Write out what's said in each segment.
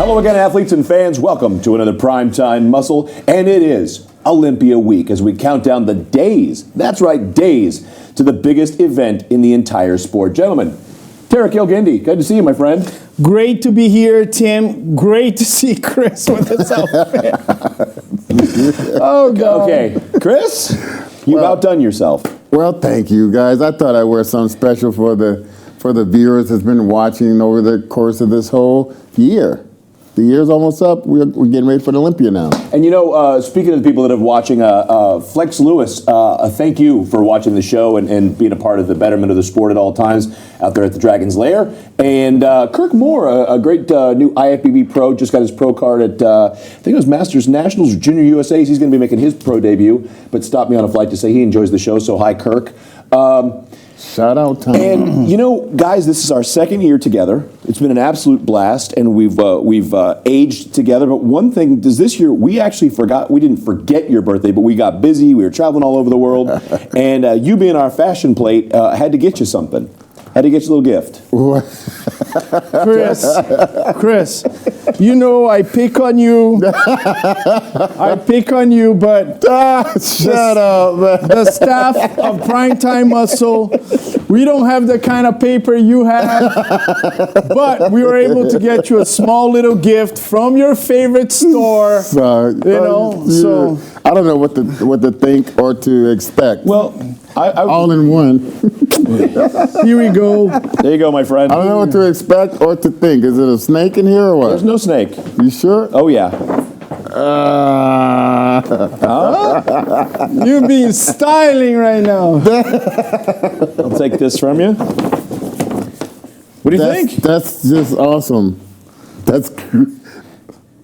Hello again, athletes and fans. Welcome to another Primetime Muscle, and it is Olympia week as we count down the days, that's right, days, to the biggest event in the entire sport. Gentlemen, Tarek Gilgindi, good to see you, my friend. Great to be here, Tim. Great to see Chris with his outfit. Oh, God. Okay, Chris, you've outdone yourself. Well, thank you, guys. I thought I'd wear something special for the viewers that's been watching over the course of this whole year. The year's almost up. We're getting ready for the Olympia now. And you know, speaking of the people that are watching, Flex Lewis, thank you for watching the show and being a part of the betterment of the sport at all times out there at the Dragon's Lair. And Kirk Moore, a great new IFBB pro, just got his pro card at, I think it was Masters Nationals or Junior USA's. He's going to be making his pro debut, but stopped me on a flight to say he enjoys the show, so hi, Kirk. Shout out time. And you know, guys, this is our second year together. It's been an absolute blast, and we've aged together. But one thing is, this year we actually forgot. We didn't forget your birthday, but we got busy. We were traveling all over the world, and you being our fashion plate, had to get you something. Had to get you a little gift. Chris, you know I pick on you. I pick on you, but shut up, man. The staff of Primetime Muscle, we don't have the kind of paper you have, but we were able to get you a small little gift from your favorite store. So I don't know what to think or to expect. Well, all in one. Here we go. There you go, my friend. I don't know what to expect or to think. Is it a snake in here or what? There's no snake. You sure? Oh, yeah. You're being styling right now. I'll take this from you. What do you think? That's just awesome.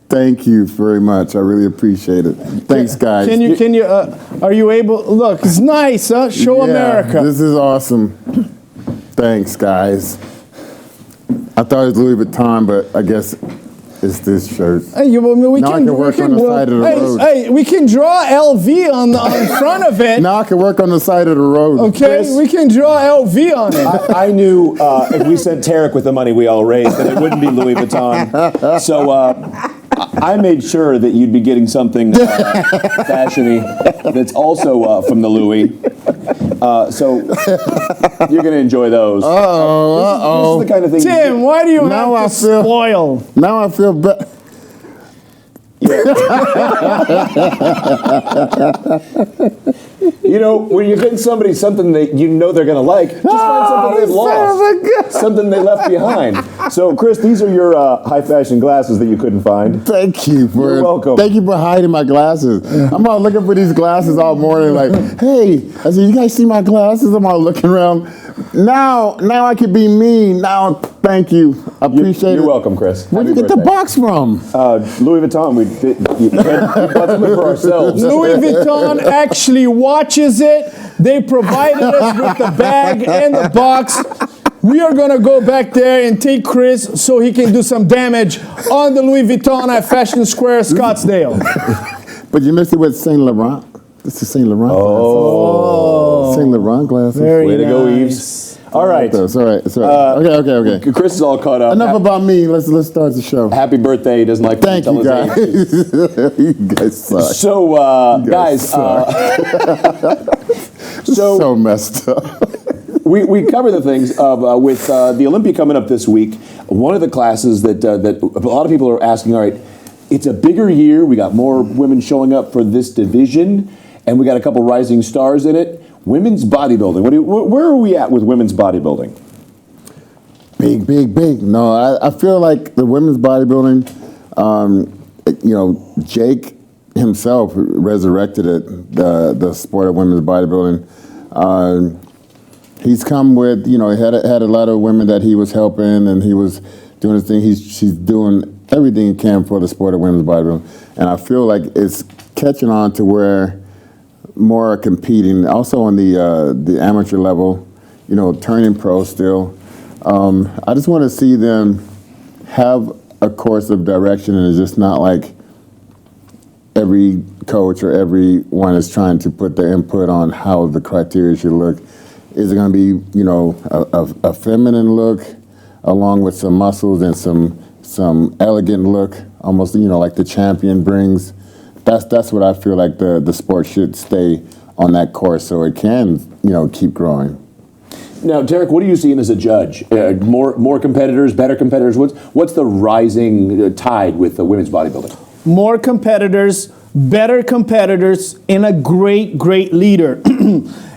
Thank you very much. I really appreciate it. Thanks, guys. Can you? Are you able? Look, it's nice, huh? Show America. This is awesome. Thanks, guys. I thought it was Louis Vuitton, but I guess it's this shirt. Hey, we can work on the side of the road. Hey, we can draw LV on the front of it. Now I can work on the side of the road. Okay, Chris, we can draw LV on it. I knew if we sent Tarek with the money we all raised, that it wouldn't be Louis Vuitton. So. I made sure that you'd be getting something fashiony that's also from the Louis. So you're going to enjoy those. Uh-oh. This is the kind of thing. Tim, why do you have to spoil? Now I feel better. You know, when you're getting somebody something that you know they're going to like, just find something they've lost, something they left behind. So, Chris, these are your high fashion glasses that you couldn't find. Thank you for. You're welcome. Thank you for hiding my glasses. I'm out looking for these glasses all morning. Like, hey, I said, you guys see my glasses? I'm out looking around. Now I can be me. Now, thank you. I appreciate it. You're welcome, Chris. Where'd you get the box from? Louis Vuitton. We bought something for ourselves. Louis Vuitton actually watches it. They provided us with the bag and the box. We are going to go back there and take Chris so he can do some damage on the Louis Vuitton at Fashion Square, Scottsdale. But you missed it with Saint Laurent. This is Saint Laurent glasses. Saint Laurent glasses. Way to go, Eves. All right. It's all right. Okay. Chris is all caught up. Enough about me. Let's start the show. Happy birthday. He doesn't like to Thank tell you, his age. guys. You guys suck. So, guys, so messed up. we cover the things with the Olympia coming up this week. One of the classes that a lot of people are asking, all right, it's a bigger year. We got more women showing up for this division, and we got a couple rising stars in it. Women's bodybuilding. Where are we at with women's bodybuilding? Big. No, I feel like the women's bodybuilding, Jake himself resurrected it, the sport of women's bodybuilding. He's come with, he had a lot of women that he was helping, and he was doing his thing. She's doing everything he can for the sport of women's bodybuilding. And I feel like it's catching on to where more are competing. Also on the amateur level, turning pro still. I just want to see them have a course of direction, and it's just not like every coach or everyone is trying to put their input on how the criteria should look. Is it going to be, a feminine look along with some muscles and some some elegant look, almost like the champion brings. That's what I feel like the sport should stay on that course so it can keep growing. Now, Derek, what are you seeing as a judge? More competitors, better competitors. What's the rising tide with the women's bodybuilding? More competitors, better competitors, and a great leader.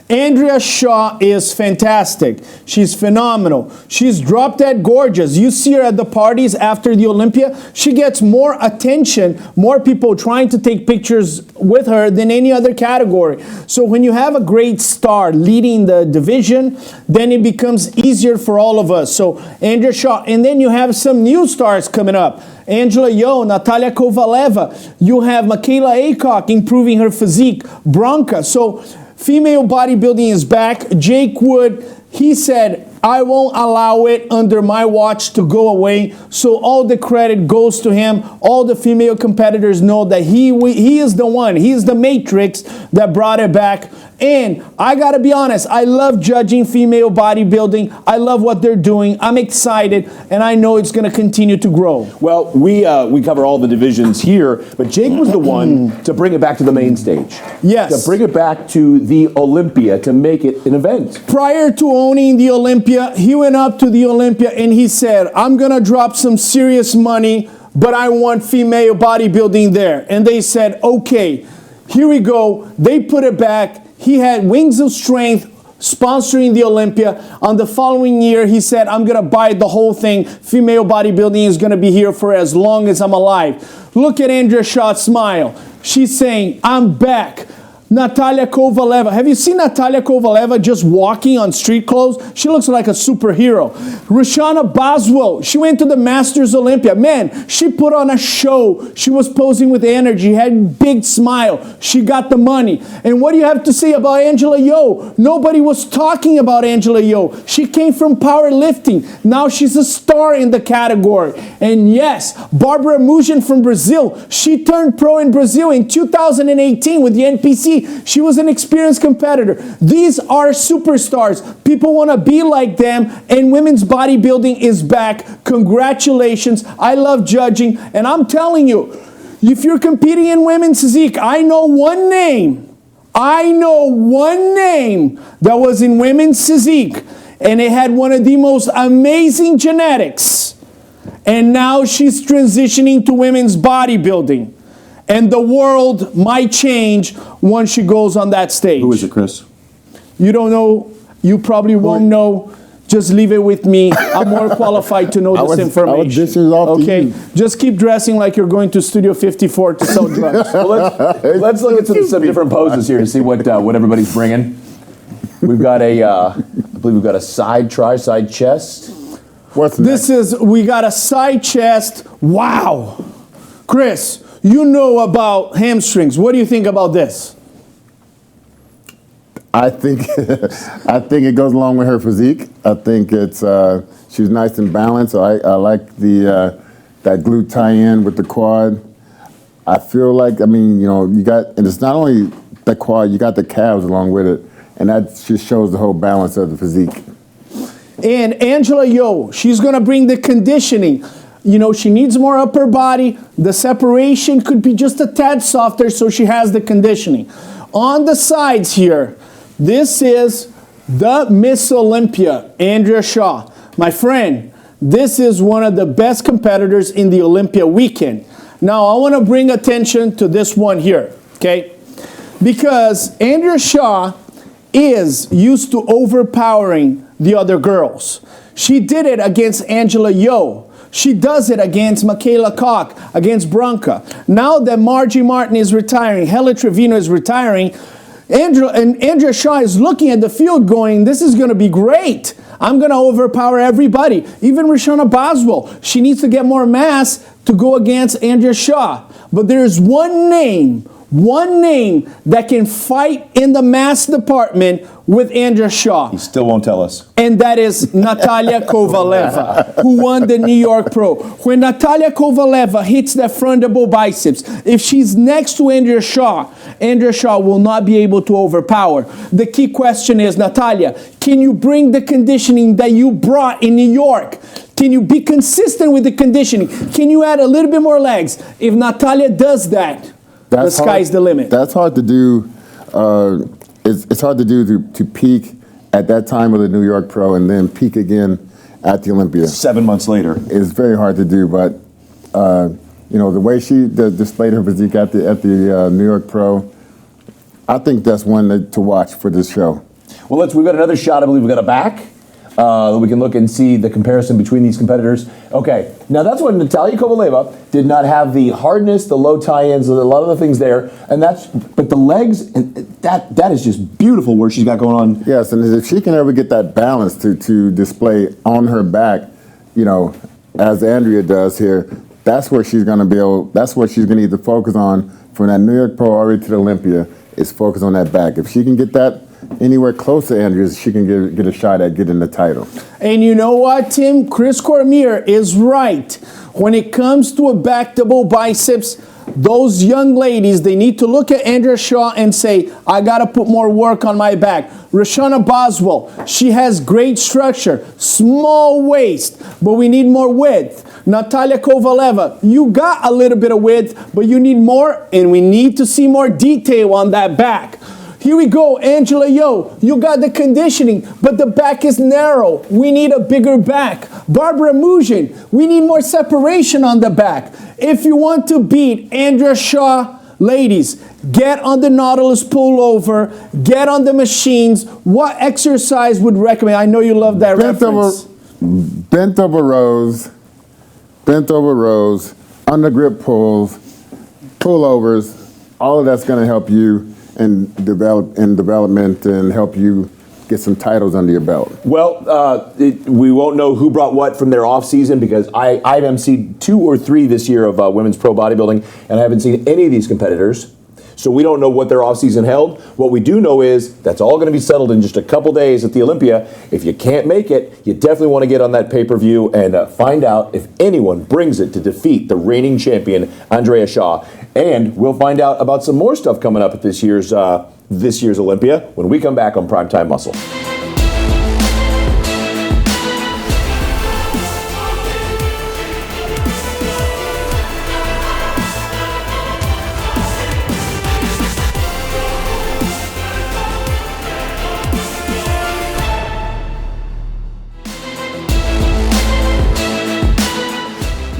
Andrea Shaw is fantastic. She's phenomenal. She's drop dead gorgeous. You see her at the parties after the Olympia. She gets more attention, more people trying to take pictures with her than any other category. So when you have a great star leading the division, then it becomes easier for all of us. So Andrea Shaw, and then you have some new stars coming up. Angela Yo, Natalia Kovaleva. You have Michaela Aycock improving her physique. Bronca. So female bodybuilding is back. Jake Wood, he said, I won't allow it under my watch to go away. So all the credit goes to him. All the female competitors know that he is the one. He is the matrix that brought it back. And I got to be honest, I love judging female bodybuilding. I love what they're doing. I'm excited, and I know it's going to continue to grow. Well, we cover all the divisions here, but Jake was the one to bring it back to the main stage. Yes. To bring it back to the Olympia, to make it an event. Prior to owning the Olympia, he went up to the Olympia and he said, I'm going to drop some serious money, but I want female bodybuilding there. And they said, okay, here we go. They put it back. He had Wings of Strength sponsoring the Olympia. On the following year, he said, I'm going to buy the whole thing. Female bodybuilding is going to be here for as long as I'm alive. Look at Andrea Shaw's smile. She's saying, I'm back. Natalia Kovaleva. Have you seen Natalia Kovaleva just walking on street clothes? She looks like a superhero. Rashana Boswell. She went to the Masters Olympia. Man, she put on a show. She was posing with energy, had a big smile. She got the money. And what do you have to say about Angela Yo? Nobody was talking about Angela Yo. She came from powerlifting. Now she's a star in the category. And yes, Barbara Mugen from Brazil. She turned pro in Brazil in 2018 with the NPC. She was an experienced competitor. These are superstars. People want to be like them, and women's bodybuilding is back. Congratulations. I love judging, and I'm telling you, if you're competing in women's physique, I know one name that was in women's physique, and it had one of the most amazing genetics, and now she's transitioning to women's bodybuilding. And the world might change once she goes on that stage. Who is it, Chris? You don't know. You probably won't know. Just leave it with me. I'm more qualified to know this information. This is off okay? to you. Just keep dressing like you're going to Studio 54 to sell drugs. Well, let's look at some different poses here to see what everybody's bringing. We've got I believe we've got a side chest. What's next? We got a side chest. Wow. Chris, you know about hamstrings. What do you think about this? I think it goes along with her physique. I think it's she's nice and balanced. So I like the that glute tie-in with the quad. I feel like you got, and it's not only the quad, you got the calves along with it, and that just shows the whole balance of the physique. And Angela Yo, she's gonna bring the conditioning. She needs more upper body. The separation could be just a tad softer, so she has the conditioning. On the sides here, this is the Miss Olympia, Andrea Shaw. My friend, this is one of the best competitors in the Olympia weekend. Now, I want to bring attention to this one here, okay? Because Andrea Shaw is used to overpowering the other girls. She did it against Angela Yo. She does it against Michaela Koch, against Bronca. Now that Margie Martin is retiring, Helen Trevino is retiring, Andrea Shaw is looking at the field going, this is going to be great. I'm going to overpower everybody. Even Rashana Boswell, she needs to get more mass to go against Andrea Shaw. But there's one name one name that can fight in the mass department with Andrea Shaw. He still won't tell us. And that is Natalia Kovaleva, who won the New York Pro. When Natalia Kovaleva hits that front double biceps, if she's next to Andrea Shaw will not be able to overpower. The key question is, Natalia, can you bring the conditioning that you brought in New York? Can you be consistent with the conditioning? Can you add a little bit more legs? If Natalia does that, the sky's the limit. That's hard to do. It's hard to do to peak at that time of the New York Pro and then peak again at the Olympia. 7 months later. It's very hard to do, but the way she displayed her physique at the New York Pro, I think that's one to watch for this show. Well, we've got another shot. I believe we've got a back. We can look and see the comparison between these competitors. Okay, now that's when Natalia Kovaleva did not have the hardness, the low tie-ins, a lot of the things there, but the legs, that is just beautiful where she's got going on. Yes, and if she can ever get that balance to display on her back, as Andrea does here, that's where she's going to be able. That's what she's going to need to focus on from that New York Pro already to the Olympia. Is focus on that back. If she can get that anywhere close to Andrea's, she can get a shot at getting the title. And you know what, Tim? Chris Cormier is right. When it comes to a back double biceps, those young ladies, they need to look at Andrea Shaw and say, I got to put more work on my back. Roshana Boswell, she has great structure, small waist, but we need more width. Natalia Kovaleva, you got a little bit of width, but you need more, and we need to see more detail on that back. Here we go, Angela Yo, you got the conditioning, but the back is narrow. We need a bigger back. Barbara Mujin, we need more separation on the back. If you want to beat Andrea Shaw, ladies, get on the Nautilus pullover, get on the machines. What exercise would recommend? I know you love that reference. Bent over rows, under grip pulls, pullovers, all of that's going to help you in development and help you get some titles under your belt. Well, we won't know who brought what from their off season because I've emceed 2 or 3 this year of women's pro bodybuilding, and I haven't seen any of these competitors. So we don't know what their off-season held. What we do know is that's all going to be settled in just a couple days at the Olympia. If you can't make it, you definitely want to get on that pay-per-view and find out if anyone brings it to defeat the reigning champion, Andrea Shaw. And we'll find out about some more stuff coming up at this year's Olympia when we come back on Primetime Muscle.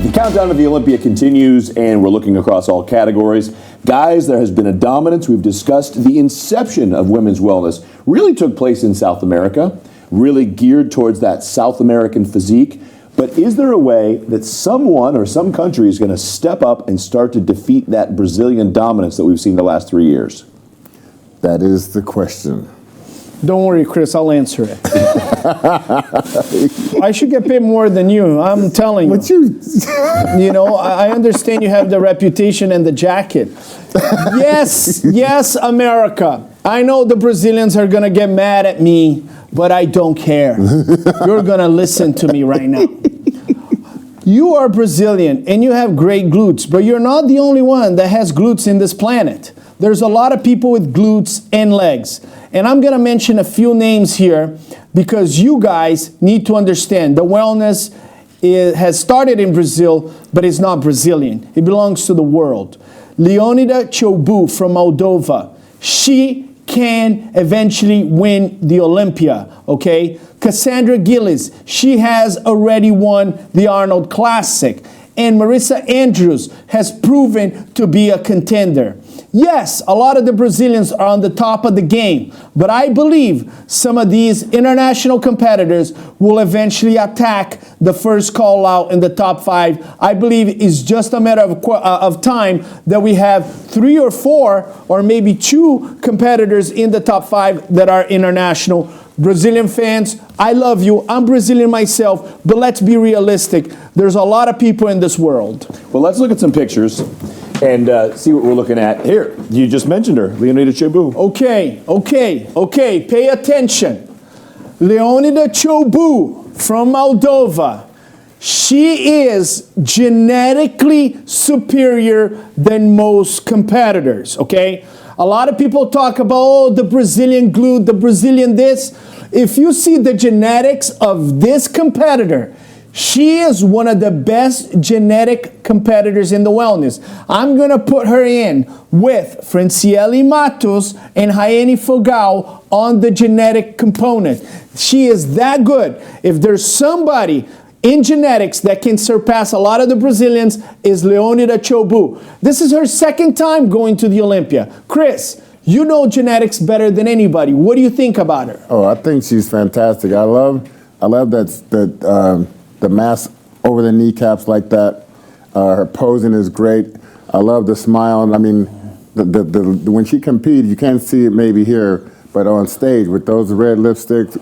The countdown to the Olympia continues, and we're looking across all categories. Guys, there has been a dominance. We've discussed the inception of women's wellness. Really took place in South America, really geared towards that South American physique. But is there a way that someone or some country is going to step up and start to defeat that Brazilian dominance that we've seen the last 3 years? That is the question. Don't worry, Chris, I'll answer it. I should get paid more than you, I'm telling you. But you... I understand you have the reputation and the jacket. Yes, America. I know the Brazilians are going to get mad at me, but I don't care. You're going to listen to me right now. You are Brazilian, and you have great glutes, but you're not the only one that has glutes in this planet. There's a lot of people with glutes and legs. And I'm going to mention a few names here because you guys need to understand the wellness has started in Brazil, but it's not Brazilian. It belongs to the world. Leonida Chobu from Moldova. She can eventually win the Olympia, okay? Cassandra Gillis, she has already won the Arnold Classic. And Marissa Andrews has proven to be a contender. Yes, a lot of the Brazilians are on the top of the game, but I believe some of these international competitors will eventually attack the first call out in the top 5. I believe it's just a matter of time that we have 3 or 4 or maybe 2 competitors in the top 5 that are international. Brazilian fans, I love you. I'm Brazilian myself, but let's be realistic. There's a lot of people in this world. Well, let's look at some pictures. and see what we're looking at here. You just mentioned her, Leonida Chobu. Okay. Pay attention. Leonida Chobu from Moldova. She is genetically superior than most competitors, okay? A lot of people talk about, oh, the Brazilian glute, the Brazilian this. If you see the genetics of this competitor, she is one of the best genetic competitors in the wellness. I'm going to put her in with Franciele Matos and Raiane Fogal on the genetic component. She is that good. If there's somebody in genetics that can surpass a lot of the Brazilians, is Leonida Chobu. This is her second time going to the Olympia. Chris, you know genetics better than anybody. What do you think about her? Oh, I think she's fantastic. I love that the mass over the kneecaps like that. Her posing is great. I love the smile. I mean, when she competes, you can't see it maybe here, but on stage with those red lipsticks,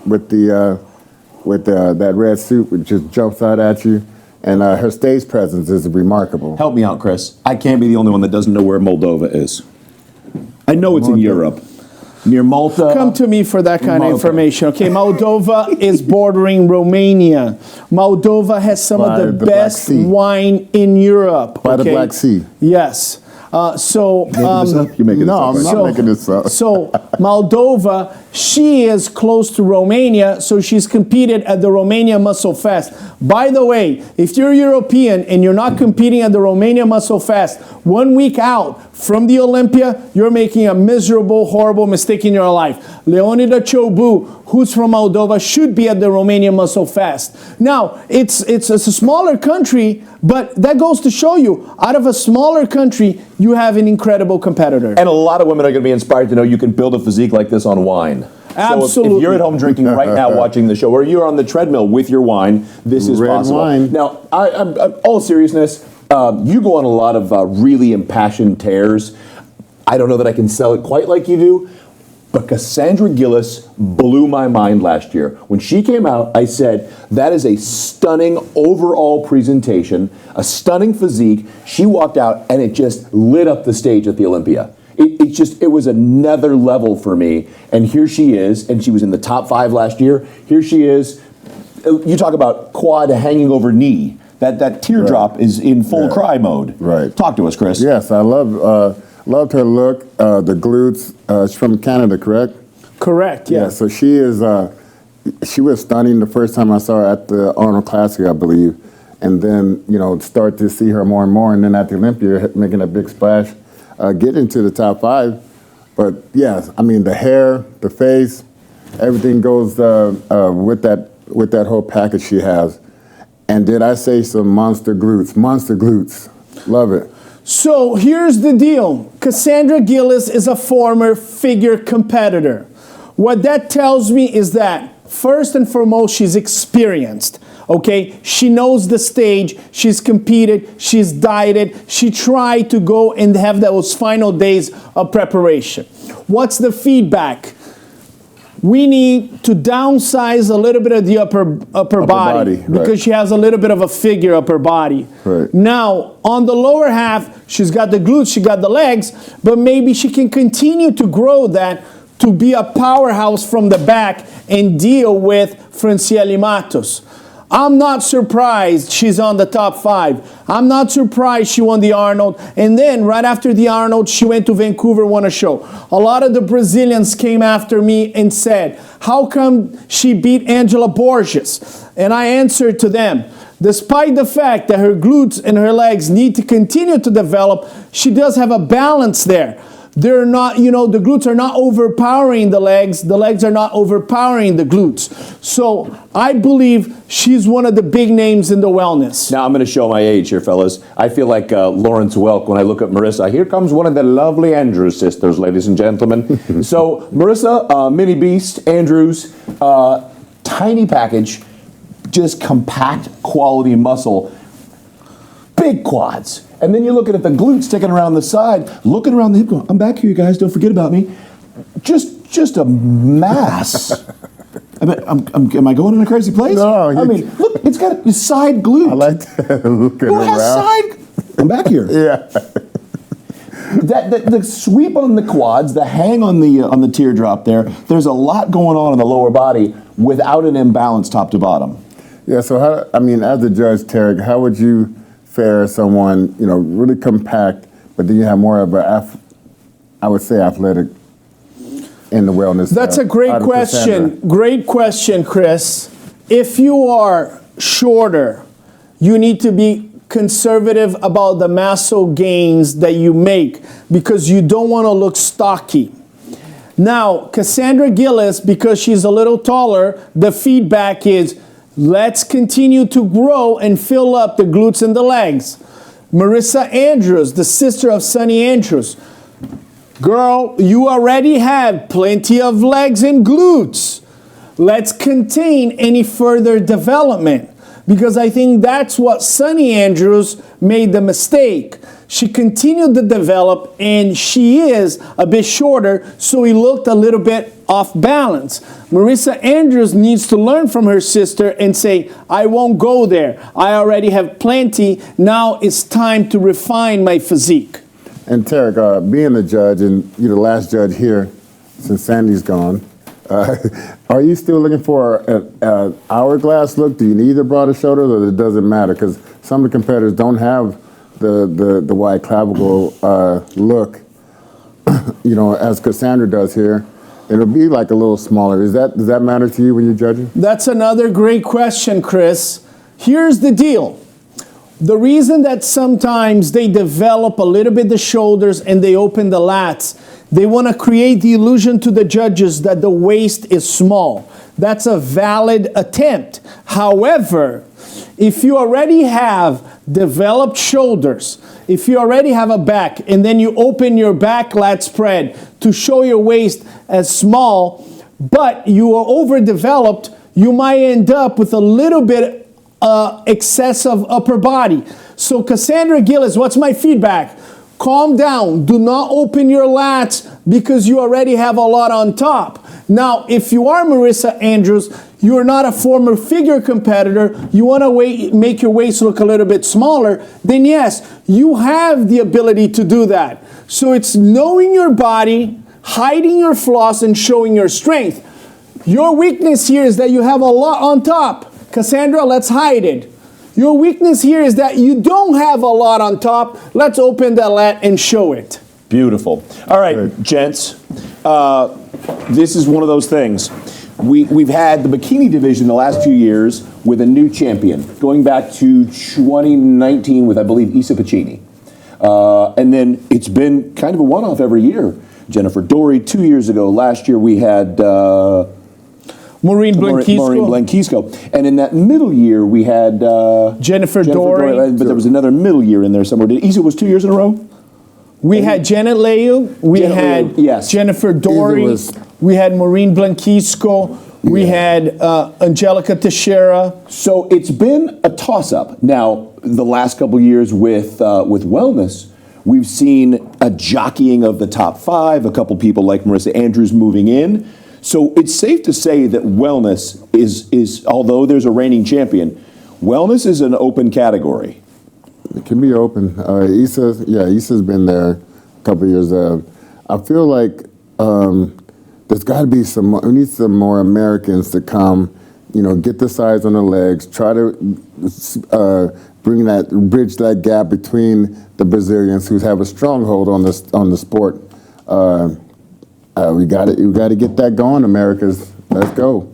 with that red suit, which just jumps out at you, and her stage presence is remarkable. Help me out, Chris. I can't be the only one that doesn't know where Moldova is. I know it's in Europe. Near Malta. Come to me for that kind of information. Okay, Moldova is bordering Romania. Moldova has some of the best wine in Europe. By the Black Sea. Yes. You're making no, I'm not making this up. So Moldova, she is close to Romania, so she's competed at the Romania Muscle Fest. By the way, if you're European and you're not competing at the Romania Muscle Fest, 1 week out from the Olympia, you're making a miserable, horrible mistake in your life. Leonida Chobu, who's from Moldova, should be at the Romania Muscle Fest. Now, it's a smaller country, but that goes to show you, out of a smaller country, you have an incredible competitor. And a lot of women are going to be inspired to know you can build a physique like this on wine. Absolutely. So if you're at home drinking right now watching the show, or you're on the treadmill with your wine, this is possible. Wine. Now, I'm all seriousness, you go on a lot of really impassioned tears. I don't know that I can sell it quite like you do, but Cassandra Gillis blew my mind last year. When she came out, I said, that is a stunning overall presentation, a stunning physique. She walked out and it just lit up the stage at the Olympia. It was another level for me. And here she is, and she was in the top 5 last year. Here she is. You talk about quad hanging over knee. That teardrop is in full cry mode. Right. Talk to us, Chris. Yes, I loved her look, the glutes. She's from Canada, correct? Correct, yeah. Yeah, so she was stunning the first time I saw her at the Arnold Classic, I believe. And then, start to see her more and more. And then at the Olympia, making a big splash, get into the top 5. But yes, I mean, the hair, the face, everything goes with that whole package she has. And did I say some monster glutes? Monster glutes. Love it. So here's the deal. Cassandra Gillis is a former figure competitor. What that tells me is that, first and foremost, she's experienced. Okay? She knows the stage. She's competed. She's dieted. She tried to go and have those final days of preparation. What's the feedback? We need to downsize a little bit of the upper body because right. she has a little bit of a figure upper body. Right. Now, on the lower half, she's got the glutes, she got the legs, but maybe she can continue to grow that to be a powerhouse from the back and deal with Franciele Matos. I'm not surprised she's on the top 5. I'm not surprised she won the Arnold. And then right after the Arnold, she went to Vancouver, won a show. A lot of the Brazilians came after me and said, how come she beat Angela Borges? And I answered to them, despite the fact that her glutes and her legs need to continue to develop, she does have a balance there. They're not, the glutes are not overpowering the legs are not overpowering the glutes. So I believe she's one of the big names in the wellness. Now I'm going to show my age here, fellas. I feel like Lawrence Welk when I look at Marissa. Here comes one of the lovely Andrews sisters, ladies and gentlemen. So Marissa, Mini Beast, Andrews, tiny package, just compact quality muscle, big quads. And then you're looking at the glutes sticking around the side, looking around the hip going, I'm back here, you guys, don't forget about me. Just a mass. Am I going in a crazy place? No. I mean, look, it's got a side glute. I like that. Looking Who has around. side? I'm back here. Yeah. the sweep on the quads, the hang on the teardrop there's a lot going on in the lower body without an imbalance top to bottom. Yeah, so as a judge, Tarek, how would you fare someone, really compact, but then you have more of I would say athletic in the wellness? That's a great question. Cassandra. Great question, Chris. If you are shorter, you need to be conservative about the muscle gains that you make because you don't want to look stocky. Now, Cassandra Gillis, because she's a little taller, the feedback is, let's continue to grow and fill up the glutes and the legs. Marissa Andrews, the sister of Sonny Andrews. Girl, you already have plenty of legs and glutes. Let's contain any further development. Because I think that's what Sonny Andrews made the mistake. She continued to develop and she is a bit shorter, so he looked a little bit off balance. Marissa Andrews needs to learn from her sister and say, I won't go there. I already have plenty. Now it's time to refine my physique. And Tarek, being a judge, and you're the last judge here since Sandy's gone, are you still looking for an hourglass look? Do you need the broader shoulders, or it doesn't matter? Because some of the competitors don't have the wide clavicle look, as Cassandra does here. It'll be like a little smaller. Does that matter to you when you're judging? That's another great question, Chris. Here's the deal. The reason that sometimes they develop a little bit the shoulders and they open the lats, they want to create the illusion to the judges that the waist is small. That's a valid attempt. However, if you already have developed shoulders, if you already have a back, and then you open your back lat spread to show your waist as small, but you are overdeveloped, you might end up with a little bit excessive upper body. So Cassandra Gillis, what's my feedback? Calm down. Do not open your lats because you already have a lot on top. Now, if you are Marissa Andrews, you are not a former figure competitor, you want to make your waist look a little bit smaller, then yes, you have the ability to do that. So it's knowing your body, hiding your flaws, and showing your strength. Your weakness here is that you have a lot on top. Cassandra, let's hide it. Your weakness here is that you don't have a lot on top. Let's open the lat and show it. Beautiful. All right, gents, this is one of those things. We've had the bikini division the last few years with a new champion, going back to 2019 with, I believe, Issa Piccini. And then it's been kind of a one-off every year. Jennifer Dory 2 years ago. Last year we had Maureen Blanquisco. And in that middle year, we had Jennifer Dory. But there was another middle year in there somewhere. Issa was 2 years in a row? We had Janet Lew. We had Jennifer Dory. We had Maureen Blanquisco. We had Angelica Teixeira. So it's been a toss-up. Now, the last couple years with wellness, we've seen a jockeying of the top five, a couple people like Marissa Andrews moving in. So it's safe to say that wellness is although there's a reigning champion, wellness is an open category. It can be open. Issa's been there a couple of years. I feel like there's got to be we need some more Americans to come, get the size on the legs, try to bridge that gap between the Brazilians who have a stronghold on the sport. We got to get that going, Americans. Let's go.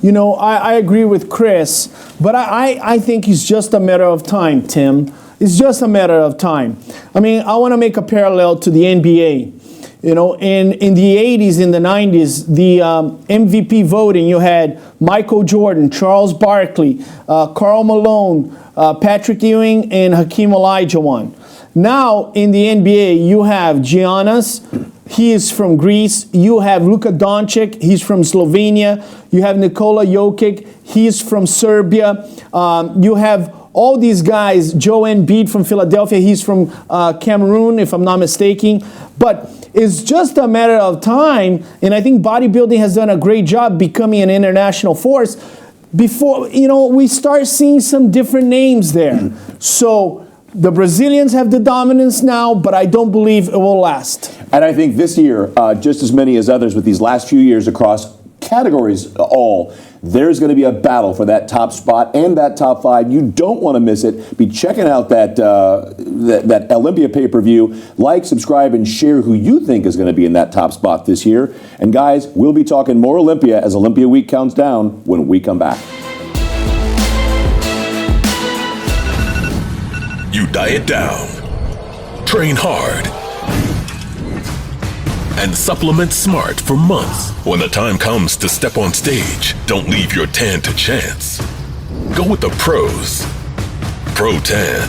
I agree with Chris, but I think it's just a matter of time, Tim. It's just a matter of time. I mean, I want to make a parallel to the NBA. In the 80s, in the 90s, the MVP voting, you had Michael Jordan, Charles Barkley, Karl Malone, Patrick Ewing, and Hakeem Olajuwon. Now, in the NBA, you have Giannis. He is from Greece. You have Luka Doncic. He's from Slovenia. You have Nikola Jokic. He's from Serbia. You have all these guys. Joe Embiid from Philadelphia. He's from Cameroon, if I'm not mistaken. But it's just a matter of time. And I think bodybuilding has done a great job becoming an international force. Before, we start seeing some different names there. So The Brazilians have the dominance now, but I don't believe it will last. And I think this year, just as many as others with these last few years across categories all, there's going to be a battle for that top spot and that top 5. You don't want to miss it. Be checking out that Olympia pay-per-view. Like, subscribe, and share who you think is going to be in that top spot this year. And guys, we'll be talking more Olympia as Olympia Week counts down when we come back. You diet down, train hard, and supplement smart for months. When the time comes to step on stage, don't leave your tan to chance. Go with the pros. Pro Tan.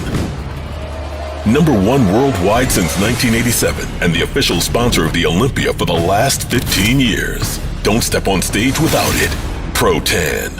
#1 worldwide since 1987 and the official sponsor of the Olympia for the last 15 years. Don't step on stage without it. Pro Tan.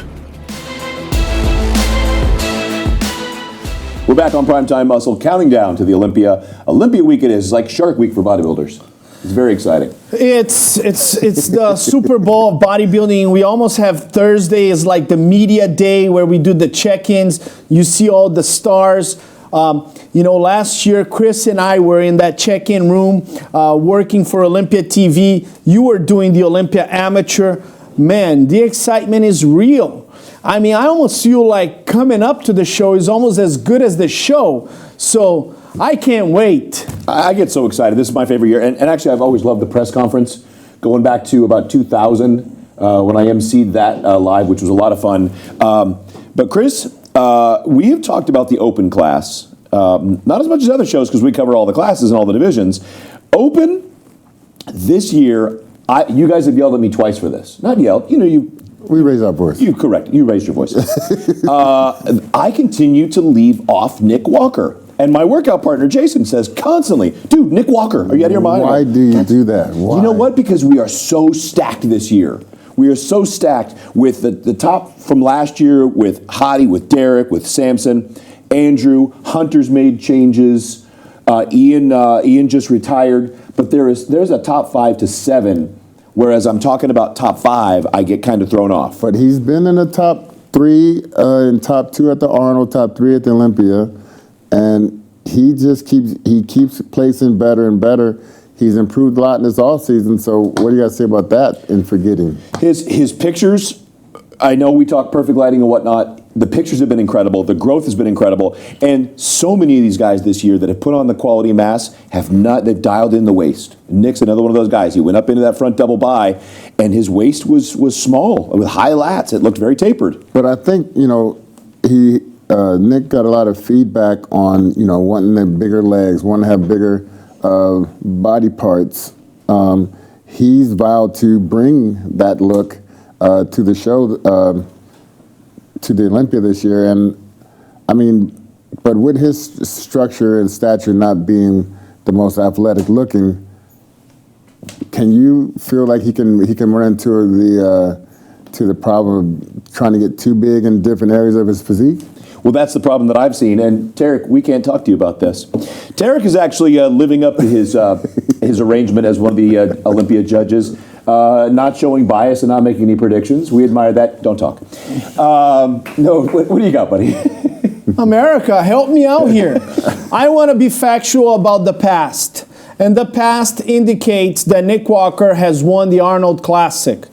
We're back on Primetime Muscle, counting down to the Olympia. Olympia Week it is. It's like Shark Week for bodybuilders. It's very exciting. It's the Super Bowl of bodybuilding. We almost have Thursday is like the media day where we do the check-ins. You see all the stars. Last year, Chris and I were in that check-in room working for Olympia TV. You were doing the Olympia Amateur. Man, the excitement is real. I mean, I almost feel like coming up to the show is almost as good as the show. So I can't wait. I get so excited. This is my favorite year. And actually, I've always loved the press conference, going back to about 2000 when I emceed that live, which was a lot of fun. But Chris, we have talked about the Open class. Not as much as other shows because we cover all the classes and all the divisions. Open, this year, you guys have yelled at me twice for this. Not yelled, We raise our voice. Correct. You raised your voice. I continue to leave off Nick Walker. And my workout partner, Jason, says constantly, dude, Nick Walker, are you out of your mind? Why do you do that? Why? You know what? Because we are so stacked this year. We are so stacked with the top from last year with Hottie, with Derek, with Samson, Andrew, Hunter's made changes, Ian just retired. But there's a top 5 to 7. Whereas I'm talking about top 5, I get kind of thrown off. But he's been in the top 3 and top 2 at the Arnold, top 3 at the Olympia, and he just keeps placing better and better. He's improved a lot in this offseason. So what do you got to say about that in forgetting? His pictures, I know we talk perfect lighting and whatnot. The pictures have been incredible. The growth has been incredible. And so many of these guys this year that have put on the quality mass they've dialed in the waist. Nick's another one of those guys. He went up into that front double bi, and his waist was small with high lats. It looked very tapered. But I think, Nick got a lot of feedback on, wanting the bigger legs, wanting to have bigger body parts. He's vowed to bring that look to the show, to the Olympia this year. And I mean, but with his structure and stature not being the most athletic looking, can you feel like he can run into the problem of trying to get too big in different areas of his physique? Well, that's the problem that I've seen. And Tarek, we can't talk to you about this. Tarek is actually living up to his arrangement as one of the Olympia judges, not showing bias and not making any predictions. We admire that. Don't talk. No, what do you got, buddy? America, help me out here. I want to be factual about the past. And the past indicates that Nick Walker has won the Arnold Classic.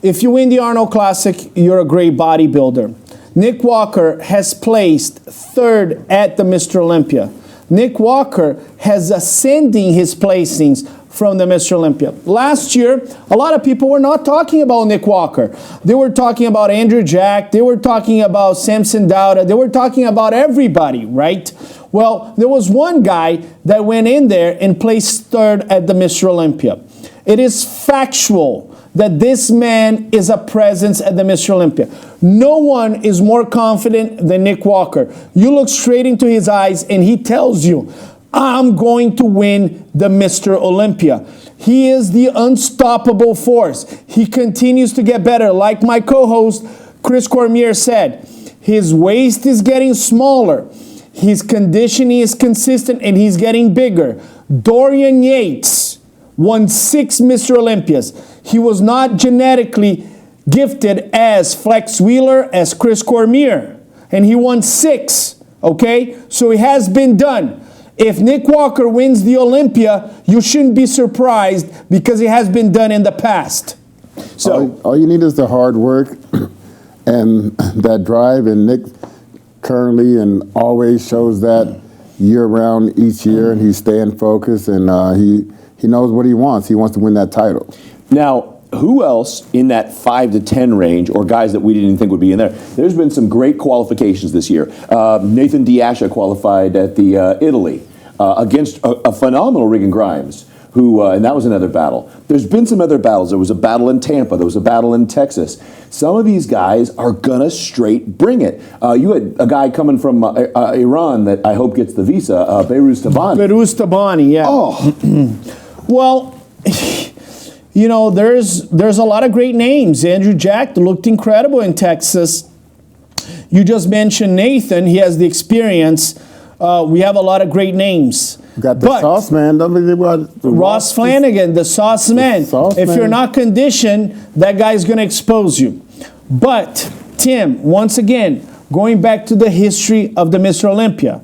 If you win the Arnold Classic, you're a great bodybuilder. Nick Walker has placed 3rd at the Mr. Olympia. Nick Walker has ascending his placings from the Mr. Olympia. Last year, a lot of people were not talking about Nick Walker. They were talking about Andrew Jack. They were talking about Samson Dauda. They were talking about everybody, right? Well, there was one guy that went in there and placed 3rd at the Mr. Olympia. It is factual that this man is a presence at the Mr. Olympia. No one is more confident than Nick Walker. You look straight into his eyes and he tells you, I'm going to win the Mr. Olympia. He is the unstoppable force. He continues to get better. Like my co-host, Chris Cormier said, his waist is getting smaller. His conditioning is consistent and he's getting bigger. Dorian Yates won 6 Mr. Olympias. He was not genetically gifted as Flex Wheeler, as Chris Cormier, and he won 6. Okay? So it has been done. If Nick Walker wins the Olympia, you shouldn't be surprised because it has been done in the past. So all you need is the hard work and that drive, and Nick currently and always shows that year-round each year, and he's staying focused, and he knows what he wants. He wants to win that title. Now, who else in that 5 to 10 range, or guys that we didn't even think would be in there? There's been some great qualifications this year. Nathan Diasha qualified at the Italy against a phenomenal Regan Grimes, who, and that was another battle. There's been some other battles. There was a battle in Tampa. There was a battle in Texas. Some of these guys are gonna straight bring it. You had a guy coming from Iran that I hope gets the visa, Behruz Tabani. Behruz Tabani, yeah. Oh. Well, you know, there's a lot of great names. Andrew Jack looked incredible in Texas. You just mentioned Nathan. He has the experience. We have a lot of great names. Got the sauce man. Don't forget about Ross Flanagan, the sauce man. If you're not conditioned, that guy's going to expose you. But, Tim, once again, going back to the history of the Mr. Olympia.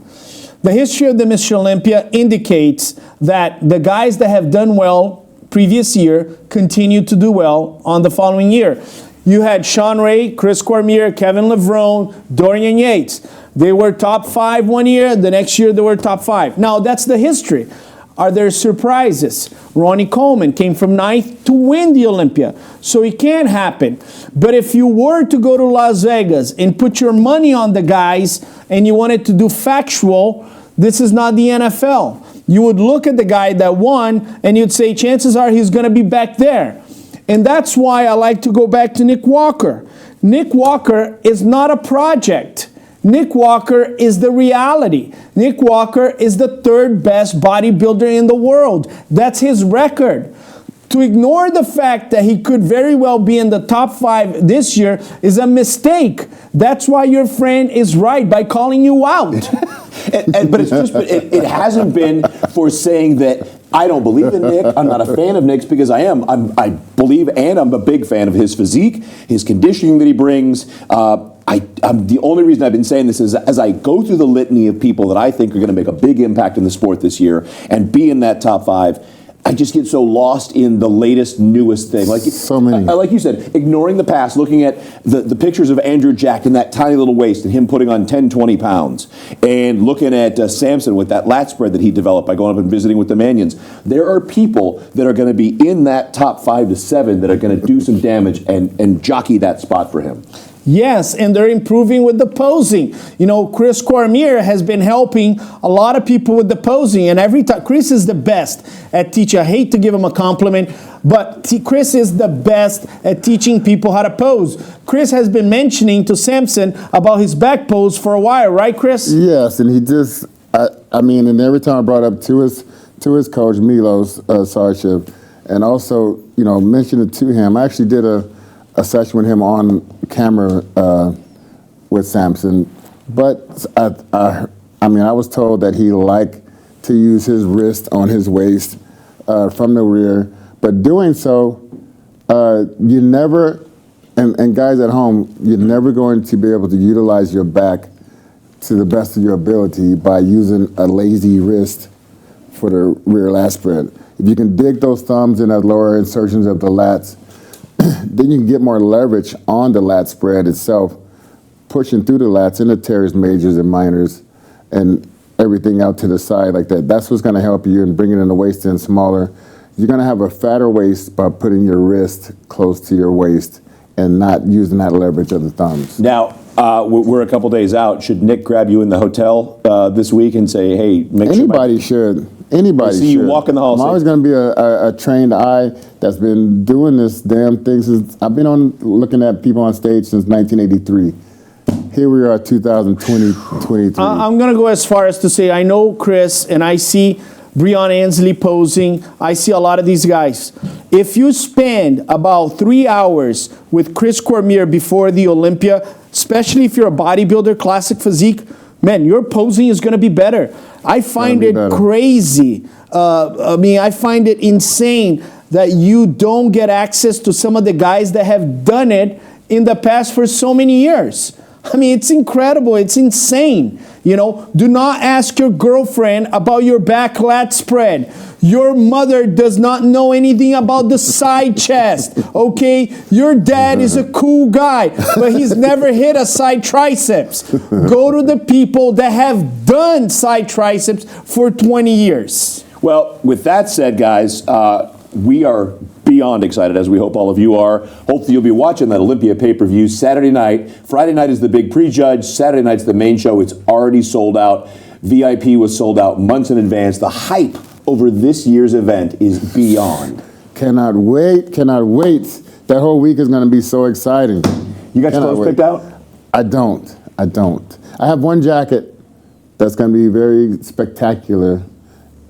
The history of the Mr. Olympia indicates that the guys that have done well previous year continue to do well on the following year. You had Sean Ray, Chris Cormier, Kevin Levrone, Dorian Yates. They were top 5 one year, the next year they were top 5. Now, that's the history. Are there surprises? Ronnie Coleman came from 9th to win the Olympia. So it can happen. But if you were to go to Las Vegas and put your money on the guys and you wanted to do factual, this is not the NFL. You would look at the guy that won and you'd say, chances are he's going to be back there. And that's why I like to go back to Nick Walker. Nick Walker is not a project. Nick Walker is the reality. Nick Walker is the 3rd best bodybuilder in the world. That's his record. To ignore the fact that he could very well be in the top 5 this year is a mistake. That's why your friend is right by calling you out. But it's just, it hasn't been for saying that I don't believe in Nick. I'm not a fan of Nick's, because I believe, and I'm a big fan of his physique, his conditioning that he brings. I'm the only reason I've been saying this is as I go through the litany of people that I think are going to make a big impact in the sport this year and be in that top 5, I just get so lost in the latest, newest thing. Like so many. Like you said, ignoring the past, looking at the pictures of Andrew Jack in that tiny little waist and him putting on 10, 20 pounds, and looking at Samson with that lat spread that he developed by going up and visiting with the Manions. There are people that are going to be in that top 5 to 7 that are going to do some damage and jockey that spot for him. Yes, and they're improving with the posing. You know, Chris Cormier has been helping a lot of people with the posing, and every time, Chris is the best at teaching. I hate to give him a compliment, but Chris is the best at teaching people how to pose. Chris has been mentioning to Samson about his back pose for a while, right, Chris? Yes, and he just, I mean, and every time I brought up to his coach, Milos Sarchev, and also, you know, mentioned it to him. I actually did a session with him on camera with Samson, but I mean, I was told that he liked to use his wrist on his waist from the rear, but doing so, you never, and guys at home, you're never going to be able to utilize your back to the best of your ability by using a lazy wrist for the rear lat spread. If you can dig those thumbs in the lower insertions of the lats, then you can get more leverage on the lat spread itself, pushing through the lats into teres majors and minors and everything out to the side like that. That's what's going to help you in bringing in the waist in smaller. You're going to have a fatter waist by putting your wrist close to your waist and not using that leverage of the thumbs. Now, we're a couple days out. Should Nick grab you in the hotel this week and say, hey, make sure... Anybody should. Anybody should. See you walk in the hall. I'm always going to be a trained eye that's been doing this damn thing since... I've been looking at people on stage since 1983. Here we are, 2023. I'm going to go as far as to say I know Chris, and I see Breon Ansley posing. I see a lot of these guys. If you spend about 3 hours with Chris Cormier before the Olympia, especially if you're a bodybuilder, classic physique, man, your posing is going to be better. I find it crazy. I find it insane that you don't get access to some of the guys that have done it in the past for so many years. I mean, it's incredible. It's insane. You know, do not ask your girlfriend about your back lat spread. Your mother does not know anything about the side chest, okay? Your dad is a cool guy, but he's never hit a side triceps. Go to the people that have done side triceps for 20 years. Well, with that said, guys, we are beyond excited, as we hope all of you are. Hopefully you'll be watching that Olympia pay-per-view Saturday night. Friday night is the big prejudge. Saturday night's the main show. It's already sold out. VIP was sold out months in advance. The hype over this year's event is beyond. Cannot wait, cannot wait. That whole week is going to be so exciting. You got your clothes picked out? I don't. I have one jacket that's going to be very spectacular.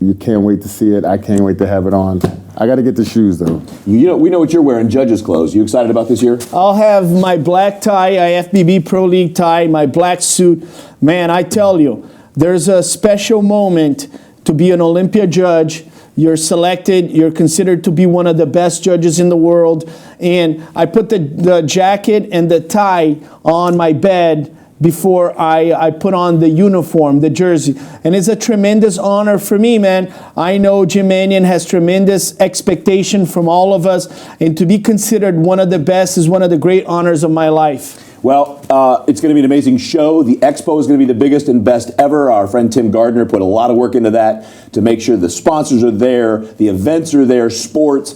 You can't wait to see it. I can't wait to have it on. I got to get the shoes, though. You know, we know what you're wearing, judges' clothes. You excited about this year? I'll have my black tie, IFBB Pro League tie, my black suit. Man, I tell you, there's a special moment to be an Olympia judge. You're selected. You're considered to be one of the best judges in the world. And I put the jacket and the tie on my bed before I put on the uniform, the jersey. And it's a tremendous honor for me, man. I know Jim Mannion has tremendous expectation from all of us, and to be considered one of the best is one of the great honors of my life. Well, it's going to be an amazing show. The expo is going to be the biggest and best ever. Our friend Tim Gardner put a lot of work into that to make sure the sponsors are there, the events are there, sports.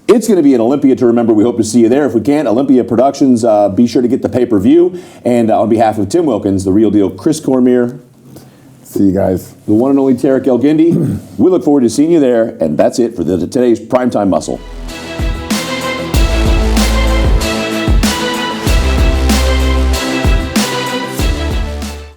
It's going to be an Olympia to remember. We hope to see you there. If we can't, Olympia Productions, be sure to get the pay-per-view. And on behalf of Tim Wilkins, the Real Deal, Chris Cormier, see you guys. The one and only Tarek El Guindy, we look forward to seeing you there. And that's it for today's Primetime Muscle.